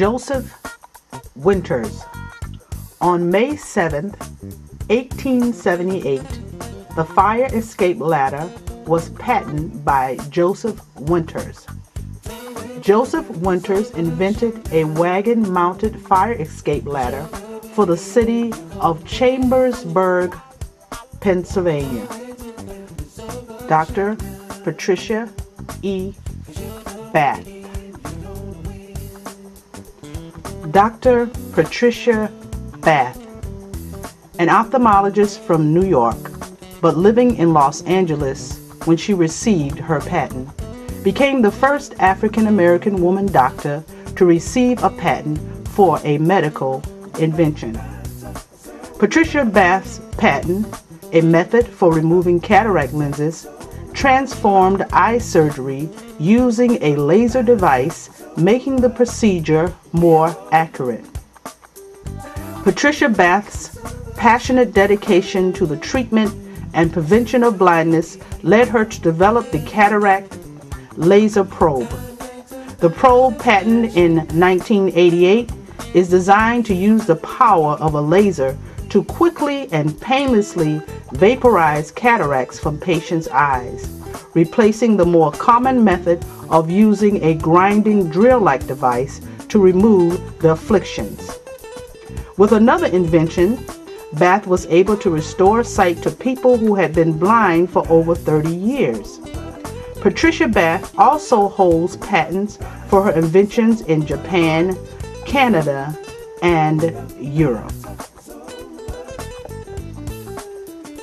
Joseph Winters. On May 7, 1878, the fire escape ladder was patented by Joseph Winters. Joseph Winters invented a wagon-mounted fire escape ladder for the city of Chambersburg, Pennsylvania. Dr. Patricia E. Bath. Dr. Patricia Bath, an ophthalmologist from New York, but living in Los Angeles when she received her patent, became the first African-American woman doctor to receive a patent for a medical invention. Patricia Bath's patent, a method for removing cataract lenses, transformed eye surgery using a laser device, making the procedure more accurate. Patricia Bath's passionate dedication to the treatment and prevention of blindness led her to develop the cataract laser probe. The probe, patented in 1988, is designed to use the power of a laser to quickly and painlessly vaporize cataracts from patients' eyes, replacing the more common method of using a grinding drill-like device to remove the afflictions. With another invention, Bath was able to restore sight to people who had been blind for over 30 years. Patricia Bath also holds patents for her inventions in Japan, Canada, and Europe.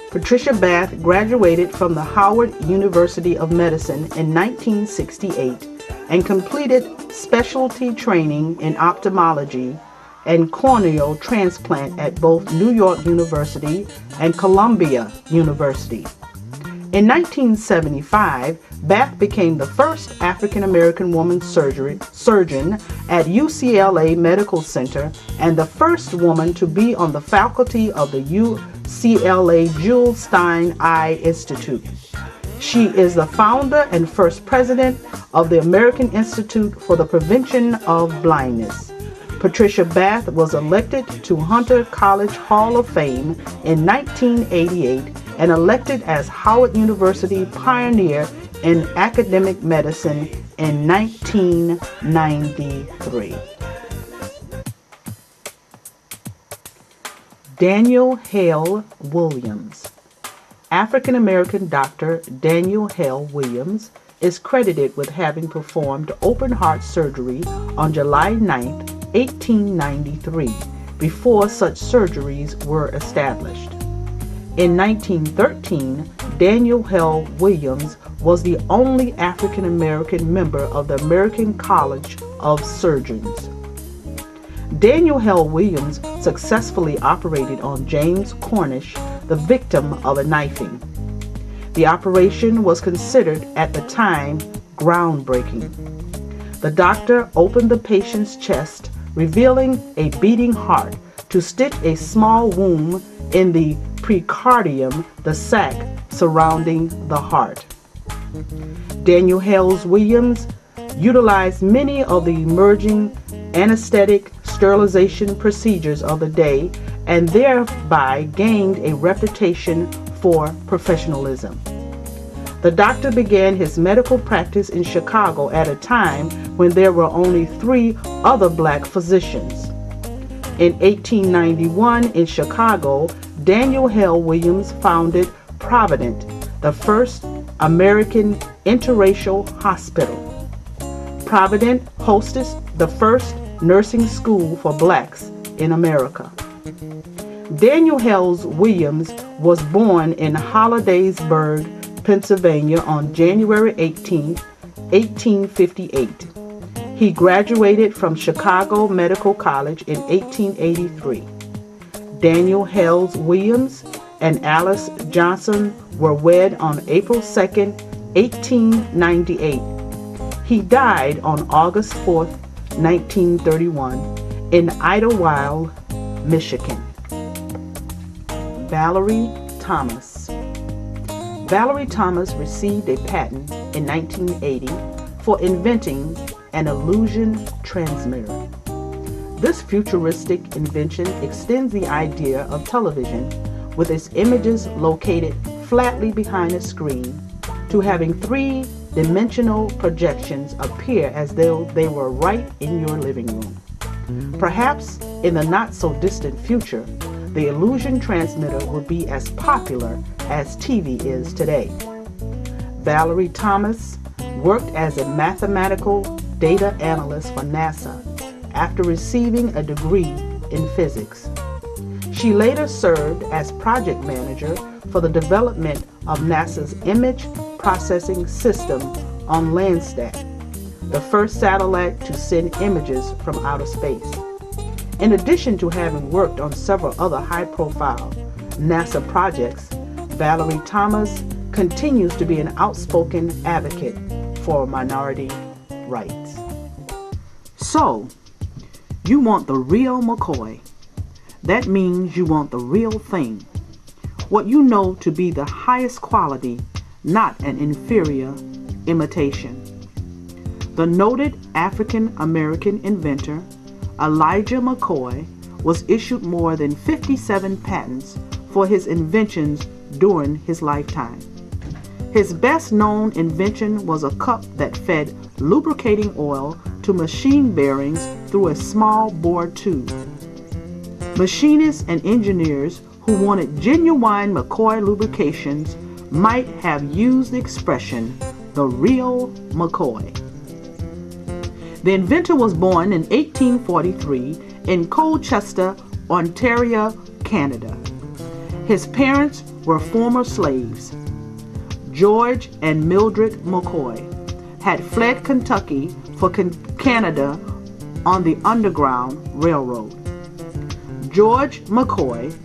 Patricia Bath graduated from the Howard University of Medicine in 1968 and completed specialty training in ophthalmology and corneal transplant at both New York University and Columbia University. In 1975, Bath became the first African-American woman surgeon at UCLA Medical Center and the first woman to be on the faculty of the UCLA Jules Stein Eye Institute. She is the founder and first president of the American Institute for the Prevention of Blindness. Patricia Bath was elected to Hunter College Hall of Fame in 1988 and elected as Howard University Pioneer in Academic Medicine in 1993. Daniel Hale Williams. African-American Dr. Daniel Hale Williams is credited with having performed open-heart surgery on July 9, 1893, before such surgeries were established. In 1913, Daniel Hale Williams was the only African-American member of the American College of Surgeons. Daniel Hale Williams successfully operated on James Cornish, the victim of a knifing. The operation was considered at the time groundbreaking. The doctor opened the patient's chest, revealing a beating heart, to stitch a small wound in the pericardium, the sac surrounding the heart. Daniel Hale Williams utilized many of the emerging anesthetic sterilization procedures of the day and thereby gained a reputation for professionalism. The doctor began his medical practice in Chicago at a time when there were only 3 other black physicians. In 1891 in Chicago, Daniel Hale Williams founded Provident, the first American interracial hospital. Provident hosted the first nursing school for blacks in America. Daniel Hale Williams was born in Hollidaysburg, Pennsylvania on January 18, 1858. He graduated from Chicago Medical College in 1883. Daniel Hale Williams and Alice Johnson were wed on April 2, 1898. He died on August 4, 1931, in Idlewild, Michigan. Valerie Thomas. Valerie Thomas received a patent in 1980 for inventing an illusion transmitter. This futuristic invention extends the idea of television, with its images located flatly behind a screen, to having three-dimensional projections appear as though they were right in your living room. Perhaps in the not-so-distant future, the illusion transmitter will be as popular as TV is today. Valerie Thomas worked as a mathematical data analyst for NASA after receiving a degree in physics. She later served as project manager for the development of NASA's image processing system on Landsat, the first satellite to send images from outer space. In addition to having worked on several other high-profile NASA projects, Valerie Thomas continues to be an outspoken advocate for minority rights. So, you want the real McCoy. That means you want the real thing. What you know to be the highest quality, not an inferior imitation. The noted African American inventor, Elijah McCoy, was issued more than 57 patents for his inventions during his lifetime. His best-known invention was a cup that fed lubricating oil to machine bearings through a small bore tube. Machinists and engineers who wanted genuine McCoy lubrications might have used the expression, the real McCoy. The inventor was born in 1843 in Colchester, Ontario, Canada. His parents were former slaves. George and Mildred McCoy had fled Kentucky for Canada on the Underground Railroad. George McCoy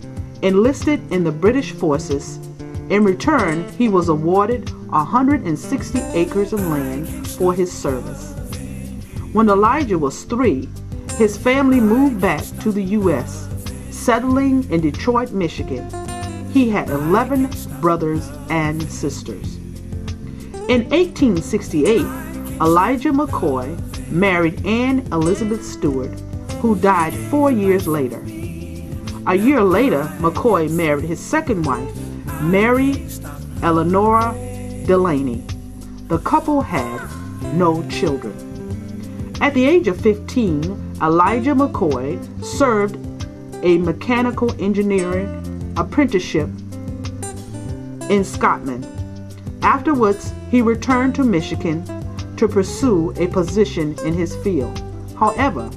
enlisted in the British forces. In return, he was awarded 160 acres of land for his service. When Elijah was 3, his family moved back to the U.S., settling in Detroit, Michigan. He had 11 brothers and sisters. In 1868, Elijah McCoy married Anne Elizabeth Stewart, who died 4 years later. A year later, McCoy married his second wife, Mary Eleanora Delaney. The couple had no children. At the age of 15, Elijah McCoy served a mechanical engineering apprenticeship in Scotland. Afterwards, he returned to Michigan to pursue a position in his field. However,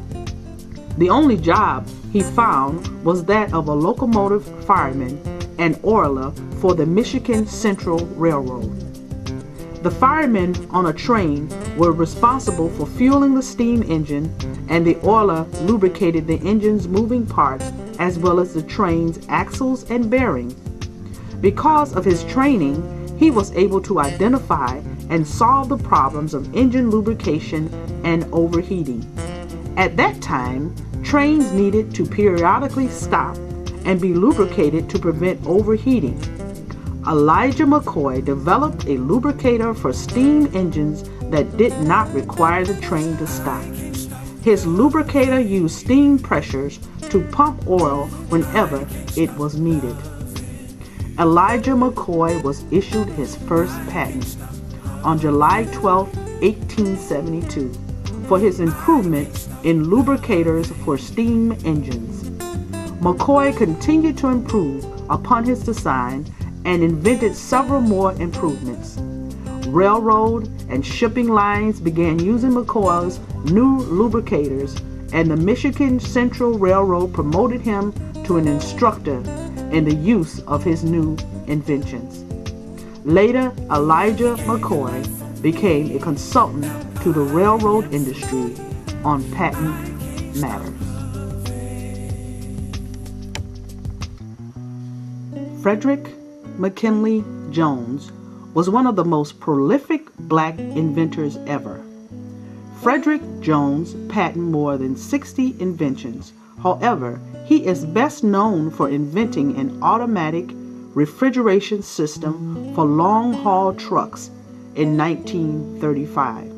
the only job he found was that of a locomotive fireman and oiler for the Michigan Central Railroad. The firemen on a train were responsible for fueling the steam engine, and the oiler lubricated the engine's moving parts as well as the train's axles and bearings. Because of his training, he was able to identify and solve the problems of engine lubrication and overheating. At that time, trains needed to periodically stop and be lubricated to prevent overheating. Elijah McCoy developed a lubricator for steam engines that did not require the train to stop. His lubricator used steam pressures to pump oil whenever it was needed. Elijah McCoy was issued his first patent on July 12, 1872, for his improvement in lubricators for steam engines. McCoy continued to improve upon his design and invented several more improvements. Railroad and shipping lines began using McCoy's new lubricators, and the Michigan Central Railroad promoted him to an instructor in the use of his new inventions. Later, Elijah McCoy became a consultant to the railroad industry on patent matters. Frederick McKinley Jones was one of the most prolific black inventors ever. Frederick Jones patented more than 60 inventions. However, he is best known for inventing an automatic refrigeration system for long-haul trucks in 1935.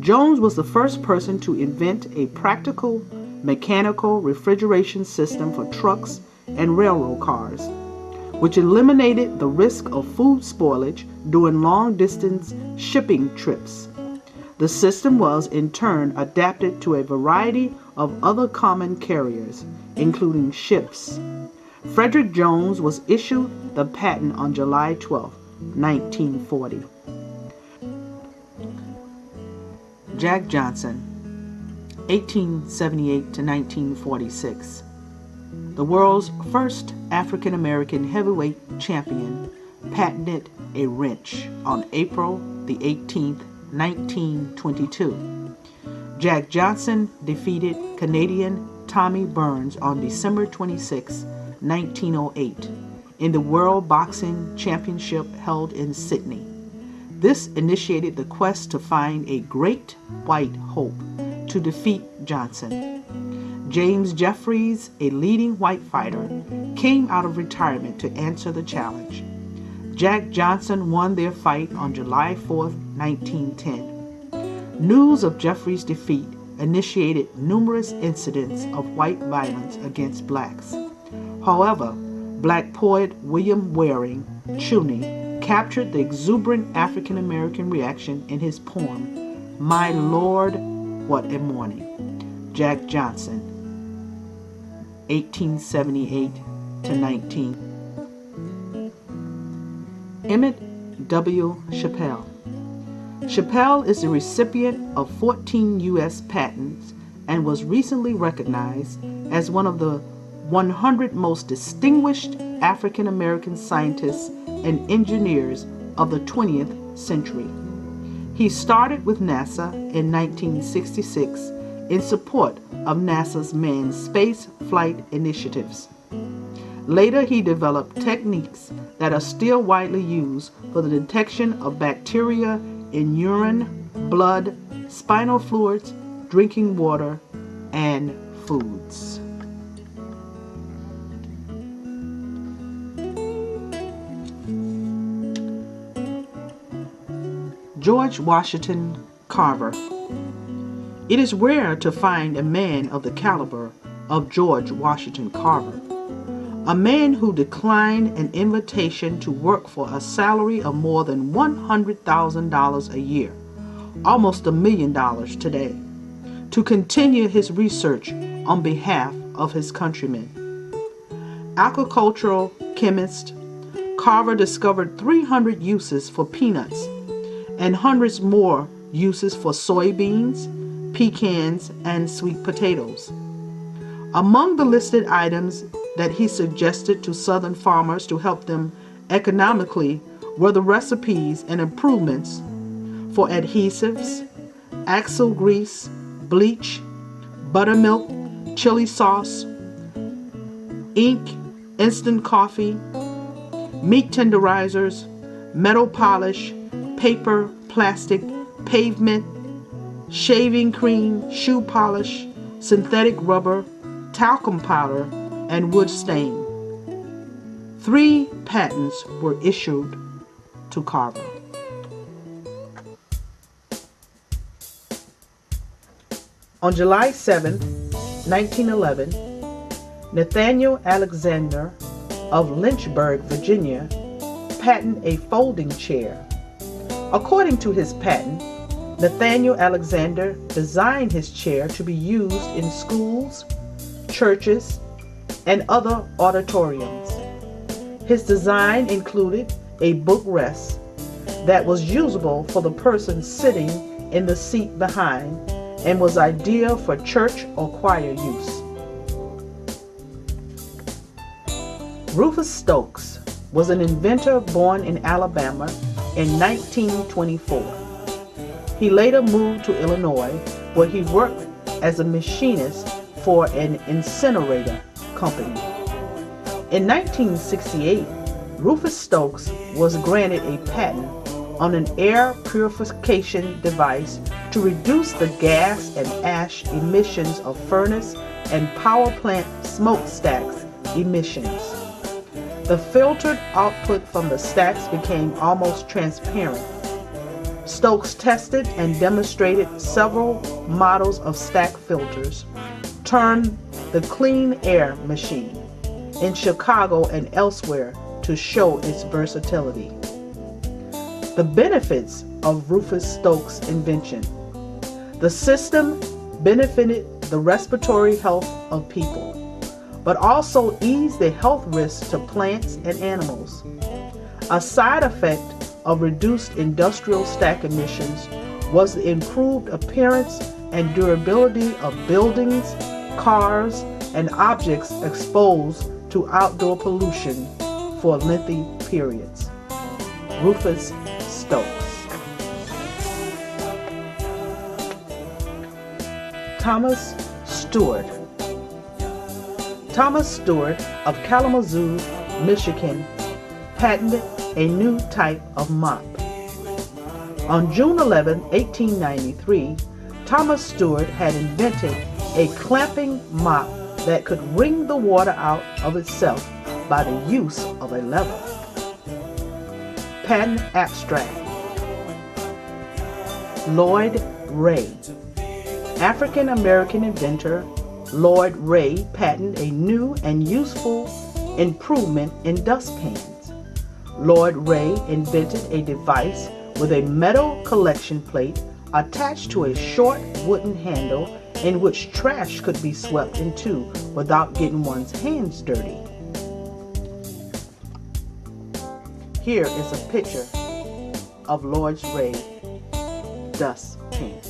Jones was the first person to invent a practical mechanical refrigeration system for trucks and railroad cars, which eliminated the risk of food spoilage during long-distance shipping trips. The system was, in turn, adapted to a variety of other common carriers, including ships. Frederick Jones was issued the patent on July 12, 1940. Jack Johnson, 1878 to 1946. The world's first African American heavyweight champion patented a wrench on April the 18th, 1922. Jack Johnson defeated Canadian Tommy Burns on December 26, 1908, in the World Boxing Championship held in Sydney. This initiated the quest to find a great white hope to defeat Johnson. James Jeffries, a leading white fighter, came out of retirement to answer the challenge. Jack Johnson won their fight on July 4, 1910. News of Jeffries' defeat initiated numerous incidents of white violence against blacks. However, black poet William Waring Chooney captured the exuberant African American reaction in his poem, My Lord, What a Morning. Jack Johnson, 1878 to 19. Emmett W. Chappell. Chappell is the recipient of 14 U.S. patents and was recently recognized as one of the 100 most distinguished African American scientists and engineers of the 20th century. He started with NASA in 1966 in support of NASA's manned space flight initiatives. Later, he developed techniques that are still widely used for the detection of bacteria in urine, blood, spinal fluids, drinking water, and foods. George Washington Carver. It is rare to find a man of the caliber of George Washington Carver, a man who declined an invitation to work for a salary of more than $100,000 a year, almost $1 million today, to continue his research on behalf of his countrymen. Agricultural chemist, Carver discovered 300 uses for peanuts and hundreds more uses for soybeans, pecans, and sweet potatoes. Among the listed items that he suggested to Southern farmers to help them economically were the recipes and improvements for adhesives, axle grease, bleach, buttermilk, chili sauce, ink, instant coffee, meat tenderizers, metal polish, paper, plastic, pavement, shaving cream, shoe polish, synthetic rubber, talcum powder, and wood stain. 3 patents were issued to Carver. On July 7, 1911, Nathaniel Alexander of Lynchburg, Virginia, patented a folding chair. According to his patent, Nathaniel Alexander designed his chair to be used in schools, churches, and other auditoriums. His design included a bookrest that was usable for the person sitting in the seat behind and was ideal for church or choir use. Rufus Stokes was an inventor born in Alabama in 1924. He later moved to Illinois, where he worked as a machinist for an incinerator company. In 1968, Rufus Stokes was granted a patent on an air purification device to reduce the gas and ash emissions of furnace and power plant smokestacks emissions. The filtered output from the stacks became almost transparent. Stokes tested and demonstrated several models of stack filters, termed the clean air machine, in Chicago and elsewhere to show its versatility. The benefits of Rufus Stokes' invention. The system benefited the respiratory health of people, but also eased the health risks to plants and animals. A side effect of reduced industrial stack emissions was the improved appearance and durability of buildings, cars, and objects exposed to outdoor pollution for lengthy periods. Rufus Stokes. Thomas Stewart. Thomas Stewart of Kalamazoo, Michigan, patented a new type of mop. On June 11, 1893, Thomas Stewart had invented a clamping mop that could wring the water out of itself by the use of a lever. Patent abstract. Lloyd Ray. African American inventor Lloyd Ray patented a new and useful improvement in dustpans. Lloyd Ray invented a device with a metal collection plate attached to a short wooden handle in which trash could be swept into without getting one's hands dirty. Here is a picture of Lloyd Ray's dustpan.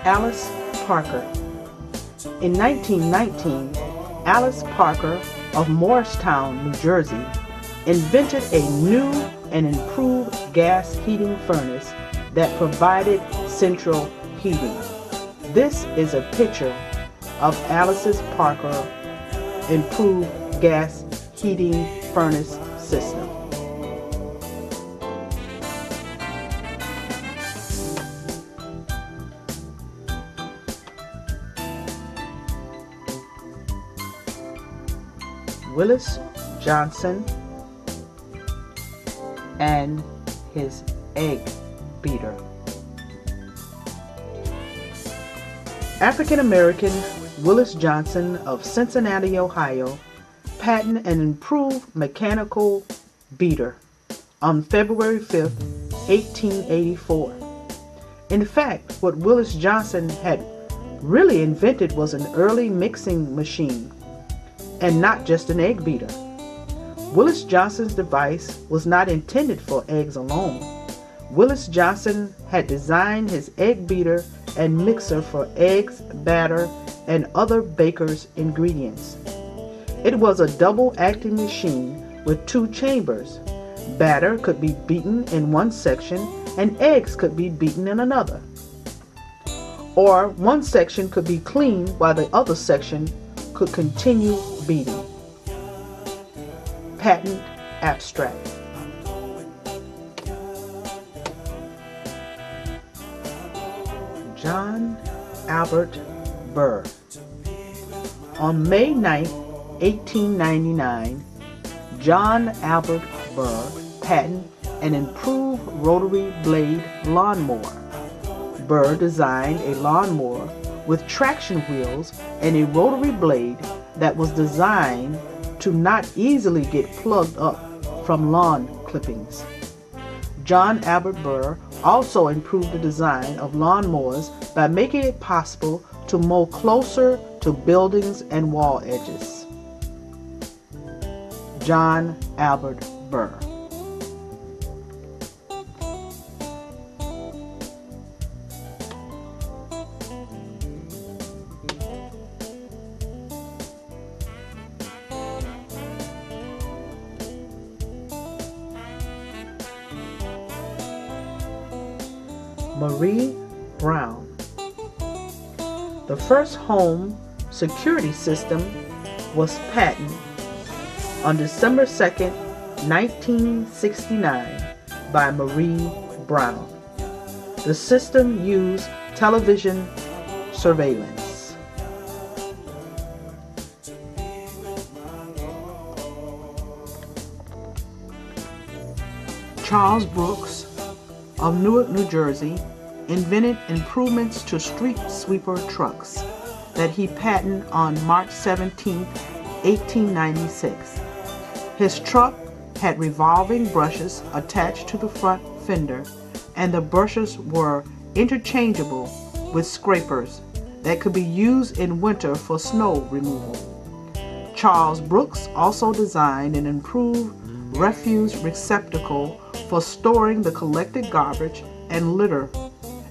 Alice Parker. In 1919, Alice Parker of Morristown, New Jersey, invented a new and improved gas heating furnace that provided central heating. This is a picture of Alice Parker improved gas heating furnace system. Willis Johnson and his egg beater. African American Willis Johnson of Cincinnati, Ohio, patented an improved mechanical beater on February 5, 1884. In fact, what Willis Johnson had really invented was an early mixing machine, and not just an egg beater. Willis Johnson's device was not intended for eggs alone. Willis Johnson had designed his egg beater and mixer for eggs, batter, and other baker's ingredients. It was a double-acting machine with two chambers. Batter could be beaten in one section and eggs could be beaten in another. Or one section could be cleaned while the other section could continue beating. Patent abstract. John Albert Burr. On May 9, 1899, John Albert Burr patented an improved rotary blade lawnmower. Burr designed a lawnmower with traction wheels and a rotary blade that was designed to not easily get plugged up from lawn clippings. John Albert Burr also improved the design of lawnmowers by making it possible to mow closer to buildings and wall edges. John Albert Burr. Marie Brown. The first home security system was patented on December 2nd, 1969 by Marie Brown. The system used television surveillance. Charles Brooks of Newark, New Jersey, invented improvements to street sweeper trucks that he patented on March 17, 1896. His truck had revolving brushes attached to the front fender, and the brushes were interchangeable with scrapers that could be used in winter for snow removal. Charles Brooks also designed an improved refuse receptacle for storing the collected garbage and litter,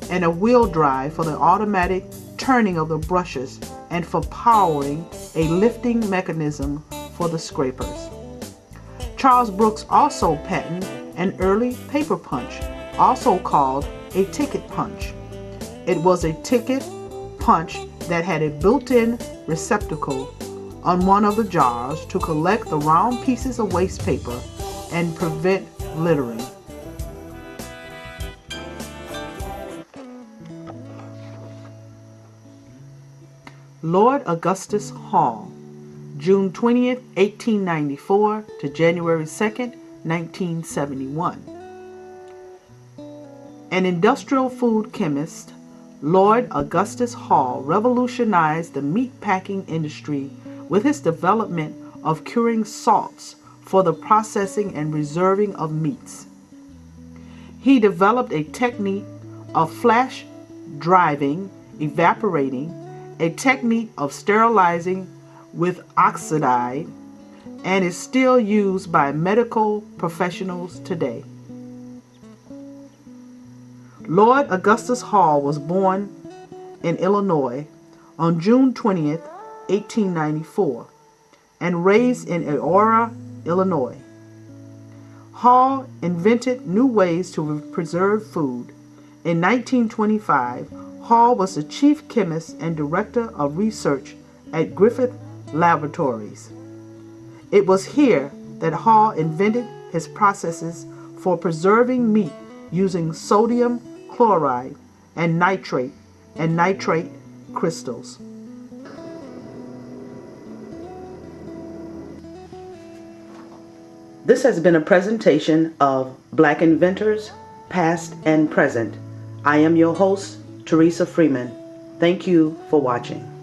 and a wheel drive for the automatic turning of the brushes and for powering a lifting mechanism for the scrapers. Charles Brooks also patented an early paper punch, also called a ticket punch. It was a ticket punch that had a built-in receptacle on one of the jars to collect the round pieces of waste paper and prevent littering. Lord Augustus Hall, June 20th, 1894 to January 2nd, 1971. An industrial food chemist, Lord Augustus Hall revolutionized the meat packing industry with his development of curing salts for the processing and preserving of meats. He developed a technique of flash driving, evaporating, a technique of sterilizing with oxide, and is still used by medical professionals today. Lord Augustus Hall was born in Illinois on June 20th, 1894, and raised in Aurora, Illinois. Hall invented new ways to preserve food. In 1925, Hall was the chief chemist and director of research at Griffith Laboratories. It was here that Hall invented his processes for preserving meat using sodium chloride and nitrate crystals. This has been a presentation of Black Inventors, Past and Present. I am your host, Teresa Freeman. Thank you for watching.